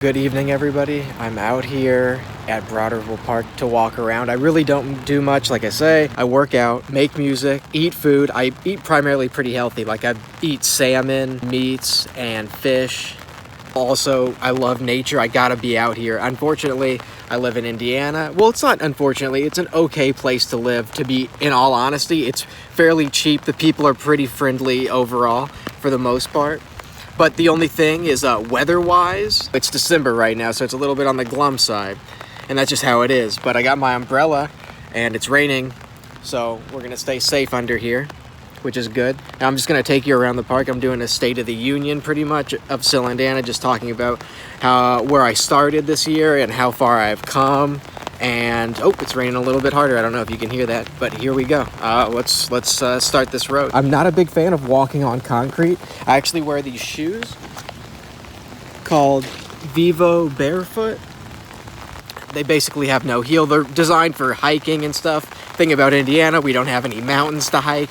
Good evening, everybody. I'm out here at Broderville Park to walk around. I really don't do much. Like I say, I work out, make music, eat food. I eat primarily pretty healthy. Like I eat salmon, meats, and fish. Also, I love nature. I gotta be out here. Unfortunately, I live in Indiana. Well, it's not unfortunately. It's an okay place to live, to be in all honesty. It's fairly cheap. The people are pretty friendly overall for the most part. But the only thing is weather-wise, it's December right now, so it's a little bit on the glum side. And that's just how it is. But I got my umbrella, and it's raining, so we're going to stay safe under here, which is good. Now I'm just going to take you around the park. I'm doing a State of the Union, pretty much, of Sylendanna, just talking about where I started this year and how far I've come. And oh, it's raining a little bit harder. I don't know if you can hear that, but here we go. Let's start this road. I'm not a big fan of walking on concrete. I actually wear these shoes called Vivo Barefoot. They basically have no heel. They're designed for hiking and stuff. Thing about Indiana, we don't have any mountains to hike.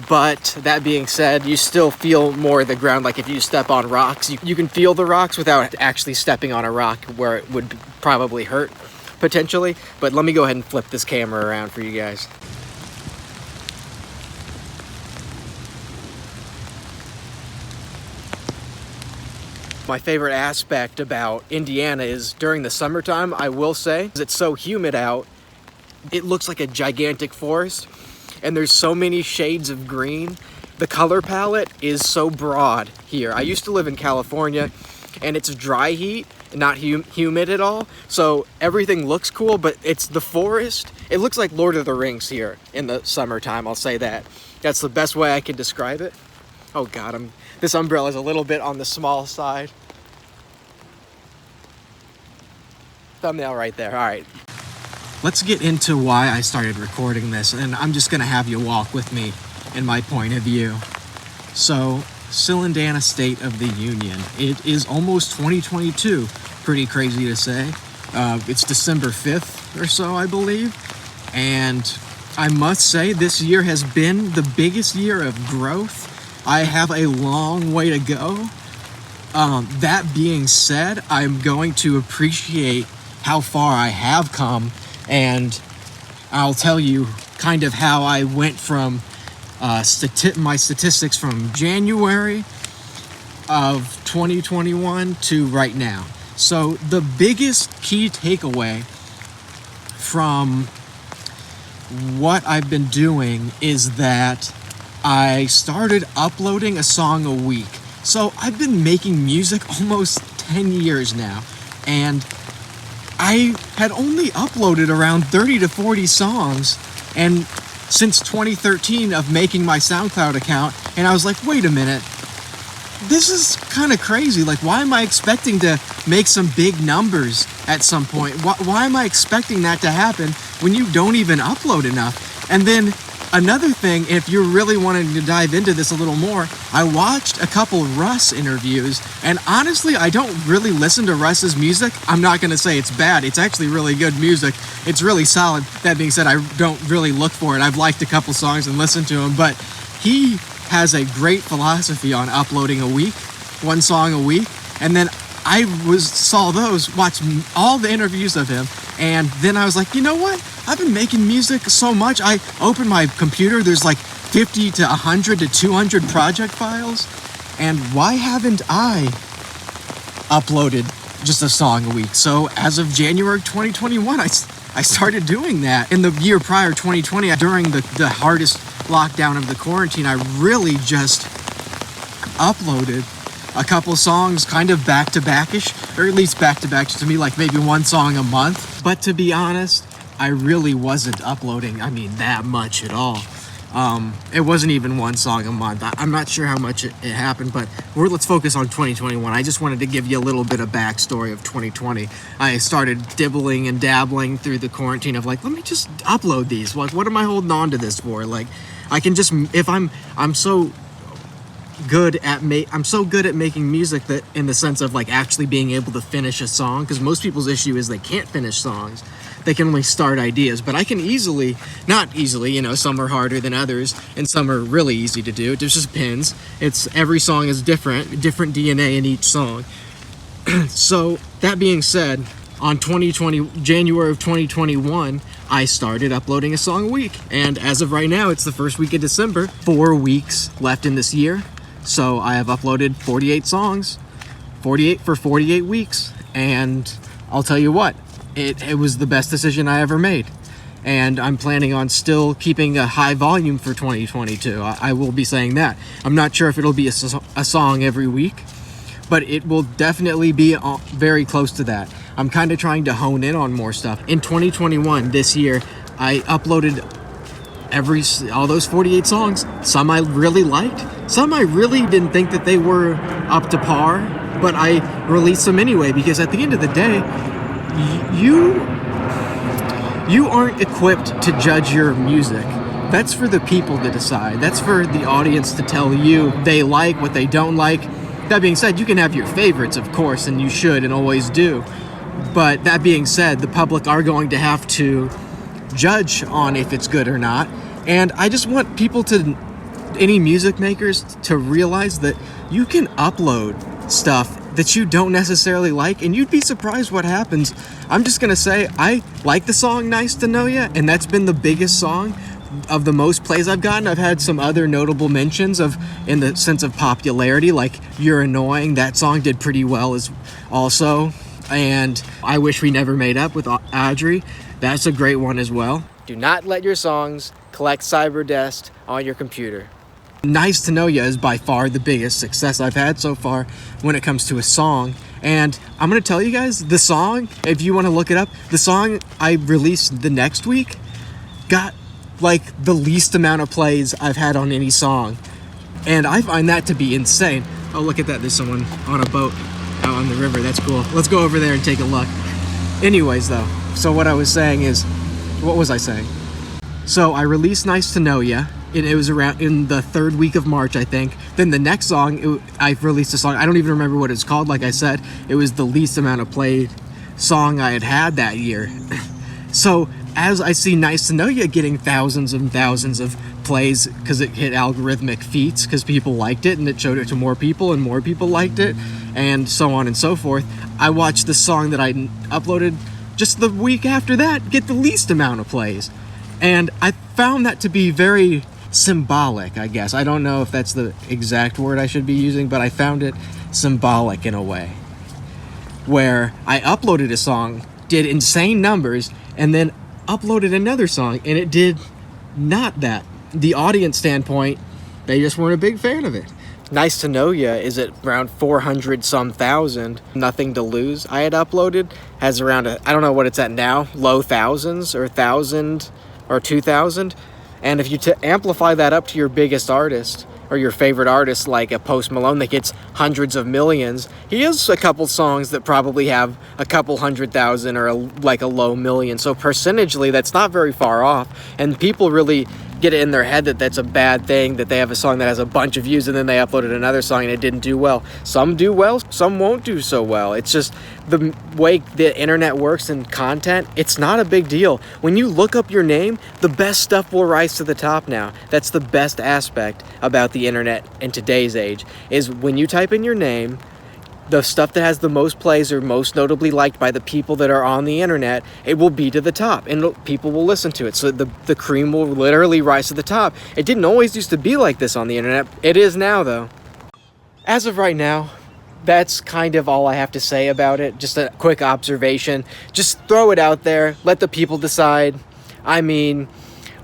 But that being said, you still feel more of the ground. Like if you step on rocks, you can feel the rocks without actually stepping on a rock where it would probably hurt. Potentially, but let me go ahead and flip this camera around for you guys. My favorite aspect about Indiana is during the summertime, I will say, it's so humid out, it looks like a gigantic forest, and there's so many shades of green. The color palette is so broad here. I used to live in California, and it's dry heat, not humid at all, so everything looks cool, but it's the forest. It looks like Lord of the Rings here in the summertime, I'll say that. That's the best way I can describe it. Oh god, this umbrella is a little bit on the small side. Thumbnail right there. All right, let's get into why I started recording this, and I'm just gonna have you walk with me in my point of view. So Sylendanna State of the Union. It is almost 2022. Pretty crazy to say. It's December 5th or so, I believe. And I must say this year has been the biggest year of growth. I have a long way to go. That being said, I'm going to appreciate how far I have come. And I'll tell you kind of how I went from my statistics from January of 2021 to right now. So the biggest key takeaway from what I've been doing is that I started uploading a song a week. So I've been making music almost 10 years now, and I had only uploaded around 30 to 40 songs, and since 2013 of making my SoundCloud account, and I was like, wait a minute, this is kind of crazy. Like, why am I expecting to make some big numbers at some point? Why am I expecting that to happen when you don't even upload enough? And then another thing, if you're really wanting to dive into this a little more, I watched a couple Russ interviews, and honestly, I don't really listen to Russ's music. I'm not going to say it's bad. It's actually really good music. It's really solid. That being said, I don't really look for it. I've liked a couple songs and listened to him, but he has a great philosophy on uploading a week, one song a week, and then I watched all the interviews of him, and then I was like, you know what? I've been making music so much. I open my computer, there's like 50 to 100 to 200 project files, and why haven't I uploaded just a song a week? So as of January 2021, I started doing that. In the year prior, 2020, during the hardest lockdown of the quarantine, I really just uploaded a couple songs kind of back-to-back-ish, or at least back-to-back to me, like maybe one song a month. But to be honest, I really wasn't uploading, that much at all. It wasn't even one song a month. I'm not sure how much it happened, but let's focus on 2021. I just wanted to give you a little bit of backstory of 2020. I started dibbling and dabbling through the quarantine of like, let me just upload these. Like, what am I holding on to this for? Like, I can just, if I'm so good at making music, that in the sense of like actually being able to finish a song, because most people's issue is they can't finish songs. They can only start ideas, but I can not easily, some are harder than others, and some are really easy to do. It just depends. Every song is different DNA in each song. So that being said, on January of 2021, I started uploading a song a week. And as of right now, it's the first week of December, 4 weeks left in this year. So I have uploaded 48 songs, 48 for 48 weeks. And I'll tell you what, it was the best decision I ever made. And I'm planning on still keeping a high volume for 2022. I will be saying that. I'm not sure if it'll be a song every week, but it will definitely be very close to that. I'm kind of trying to hone in on more stuff. In 2021, this year, I uploaded all those 48 songs. Some I really liked. Some I really didn't think that they were up to par, but I released them anyway because at the end of the day, you aren't equipped to judge your music. That's for the people to decide. That's for the audience to tell you they like, what they don't like. That being said, you can have your favorites, of course, and you should and always do. But that being said, the public are going to have to judge on if it's good or not. And I just want any music makers to realize that you can upload stuff that you don't necessarily like, and you'd be surprised what happens. I'm just gonna say, I like the song Nice to Know Ya, and that's been the biggest song of the most plays I've gotten. I've had some other notable mentions in the sense of popularity, like You're Annoying. That song did pretty well also. And I Wish We Never Made Up with Audrey. That's a great one as well. Do not let your songs collect cyber dust on your computer. Nice to Know Ya is by far the biggest success I've had so far when it comes to a song. And I'm going to tell you guys, the song, if you want to look it up, the song I released the next week got like the least amount of plays I've had on any song. And I find that to be insane. Oh, look at that. There's someone on a boat out on the river. That's cool. Let's go over there and take a look. Anyways, though, so what I was saying is, what was I saying? So I released Nice to Know Ya. It was around in the third week of March, I think. Then the next song, I released a song. I don't even remember what it's called. Like I said, it was the least amount of played song I had that year. So as I see Nice to Know Ya getting thousands and thousands of plays because it hit algorithmic feats because people liked it and it showed it to more people and more people liked it and so on and so forth, I watched the song that I uploaded just the week after that get the least amount of plays. And I found that to be very symbolic, I guess. I don't know if that's the exact word I should be using, but I found it symbolic in a way. Where I uploaded a song, did insane numbers, and then uploaded another song, and it did not that. The audience standpoint, they just weren't a big fan of it. Nice to Know Ya is at around 400 some thousand. Nothing to Lose I had uploaded has around I don't know what it's at now, low thousands or 1,000 or 2,000. And if you amplify that up to your biggest artist or your favorite artist like a Post Malone that gets hundreds of millions, he has a couple songs that probably have a couple 100,000 or like a low million. So percentagely, that's not very far off. And people really get it in their head that that's a bad thing, that they have a song that has a bunch of views and then they uploaded another song and it didn't do well. Some do well, some won't do so well. It's just the way the internet works and content, it's not a big deal. When you look up your name, the best stuff will rise to the top now. That's the best aspect about the internet in today's age, is when you type in your name, the stuff that has the most plays or most notably liked by the people that are on the internet, it will be to the top and people will listen to it. So the cream will literally rise to the top. It didn't always used to be like this on the internet. It is now, though. As of right now, that's kind of all I have to say about it. Just a quick observation. Just throw it out there. Let the people decide. I mean,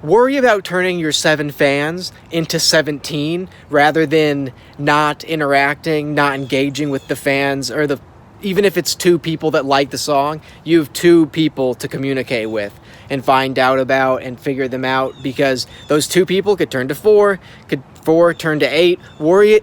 worry about turning your 7 fans into 17 rather than not interacting, not engaging with the fans, or even if it's 2 people that like the song, you have 2 people to communicate with and find out about and figure them out, because those 2 people could turn to 4, could 4 turn to 8.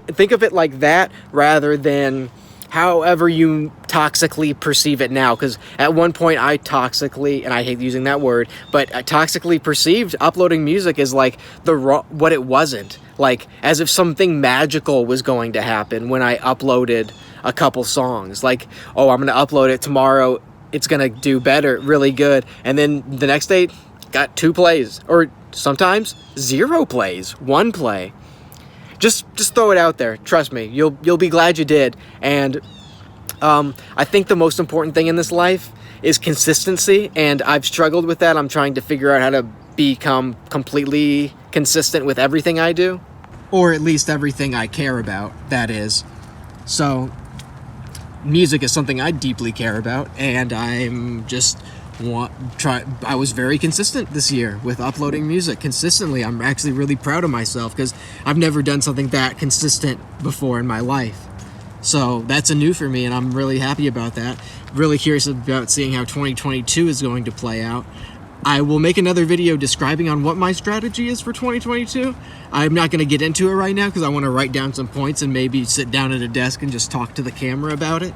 Think of it like that rather than however you toxically perceive it now, because at one point I toxically, and I hate using that word, but I toxically perceived uploading music as like what it wasn't, like as if something magical was going to happen when I uploaded a couple songs, like, oh, I'm gonna upload it tomorrow, it's gonna do better, really good, and then the next day got 2 plays, or sometimes 0 plays, 1 play. Just throw it out there. Trust me, you'll be glad you did. And I think the most important thing in this life is consistency, and I've struggled with that. I'm trying to figure out how to become completely consistent with everything I do, or at least everything I care about, that is. So music is something I deeply care about, and I was very consistent this year with uploading music consistently. I'm actually really proud of myself because I've never done something that consistent before in my life. So that's a new for me, and I'm really happy about that. Really curious about seeing how 2022 is going to play out. I will make another video describing on what my strategy is for 2022. I'm not going to get into it right now because I want to write down some points and maybe sit down at a desk and just talk to the camera about it.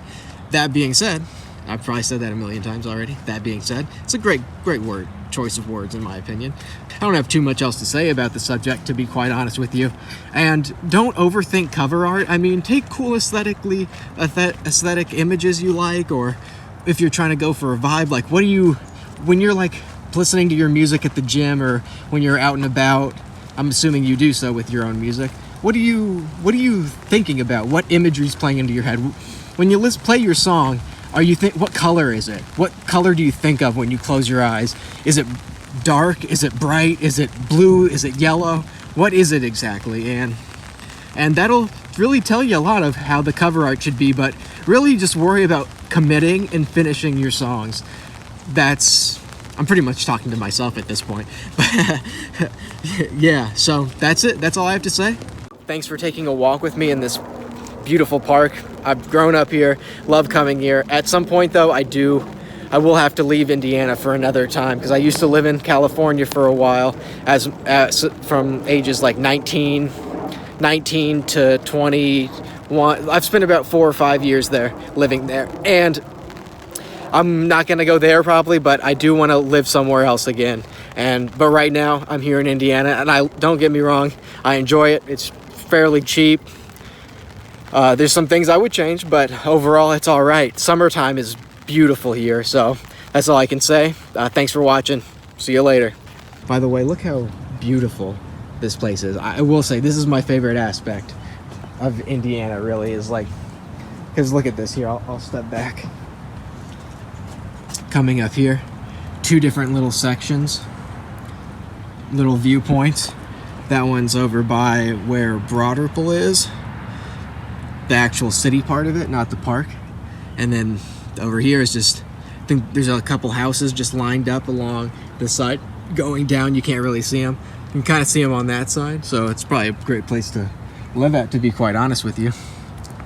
That being said, I've probably said that a million times already. That being said, it's a great word, choice of words in my opinion. I don't have too much else to say about the subject, to be quite honest with you. And don't overthink cover art. I mean, take cool aesthetic images you like, or if you're trying to go for a vibe, like when you're like listening to your music at the gym or when you're out and about, I'm assuming you do so with your own music. What are you thinking about? What imagery is playing into your head? When you play your song, what color is it? What color do you think of when you close your eyes? Is it dark? Is it bright? Is it blue? Is it yellow? What is it exactly? And that'll really tell you a lot of how the cover art should be, but really just worry about committing and finishing your songs. I'm pretty much talking to myself at this point. Yeah, so that's it. That's all I have to say. Thanks for taking a walk with me in this beautiful park. I've grown up here, love coming here. At some point though, I will have to leave Indiana for another time because I used to live in California for a while as from ages like 19 to 21. I've spent about 4 or 5 years there, living there, and I'm not gonna go there probably, but I do want to live somewhere else again. But right now I'm here in Indiana, and don't get me wrong, I enjoy it. It's fairly cheap. There's some things I would change, but overall it's all right. Summertime is beautiful here, so that's all I can say. Thanks for watching. See you later. By the way, look how beautiful this place is. I will say this is my favorite aspect of Indiana, really, is like, because look at this here. I'll step back. Coming up here, 2 different little sections, little viewpoints. That one's over by where Broderpool is, the actual city part of it, not the park. And then over here is just, I think there's a couple houses just lined up along the side going down. You can't really see them. You can kind of see them on that side, so it's probably a great place to live at, to be quite honest with you.